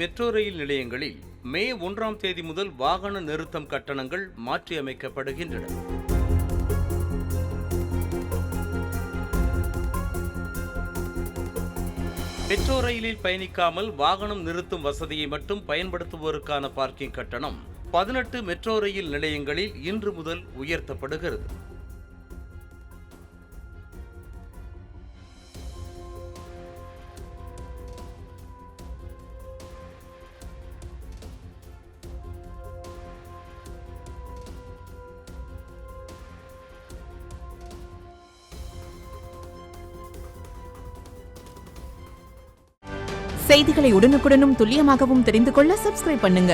Metro rail நிலையங்களில் மே 1ஆம் தேதி முதல் வாகன நிறுத்தம் கட்டணங்கள் மாற்றியமைக்கப்படுகின்றன. மெட்ரோ ரயிலில் பயணிக்காமல் வாகனம் நிறுத்தும் வசதியை மட்டும் பயன்படுத்துவோருக்கான பார்க்கிங் கட்டணம் 18 மெட்ரோ ரயில் நிலையங்களில் இன்று முதல் உயர்த்தப்படுகிறது. செய்திகளை உடனுக்குடனும் துல்லியமாகவும் தெரிந்து கொள்ள சப்ஸ்கிரைப் பண்ணுங்க.